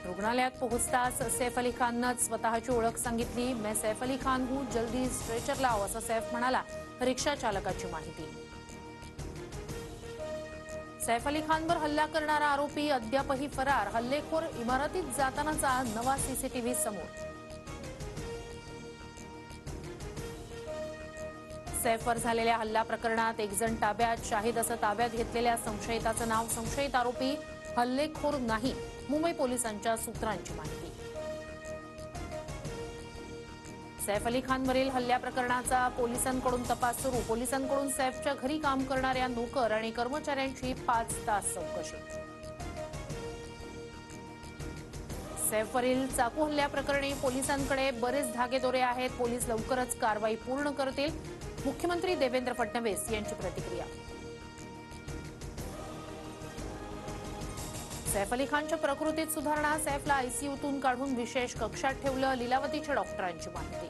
रुग्णालयात पोहोचताच सैफ अली खाननं स्वतःची ओळख सांगितली। मैं सैफ अली खान हूं, जल्दी स्ट्रेचर लाव, असं सैफ म्हणाला। रिक्षा चालकाची माहिती। सैफ अली खानवर हल्ला करणारा आरोपी अद्यापही फरार। हल्लेखोर इमारतीत जातानाचा नवा सीसीटीव्ही समोर। सैफवर झालेल्या हल्ला प्रकरणात एक जण ताब्यात। शाहिद असं ताब्यात घेतलेल्या संशयिताचं नाव। संशयित आरोपी हल्लेखोर नाही, मुंबई पोलिसांच्या सूत्रांची माहिती। सैफ अली खानवरील हल्ल्या प्रकरणाचा पोलिसांकडून तपास सुरू। पोलिसांकडून सैफच्या घरी काम करणाऱ्या नोकर आणि कर्मचाऱ्यांची 5 तास चौकशी। सैफवरील चाकू हल्ल्याप्रकरणी पोलिसांकडे बरेच धागेदोरे आहेत। पोलीस लवकरच कारवाई पूर्ण करतील। मुख्यमंत्री देवेंद्र फडणवीस यांची प्रतिक्रिया। सैफ अली खानच्या प्रकृतीत सुधारणा। सैफला आयसीयूतून काढून विशेष कक्षात ठेवलं। लीलावतीच्या डॉक्टरांची माहिती।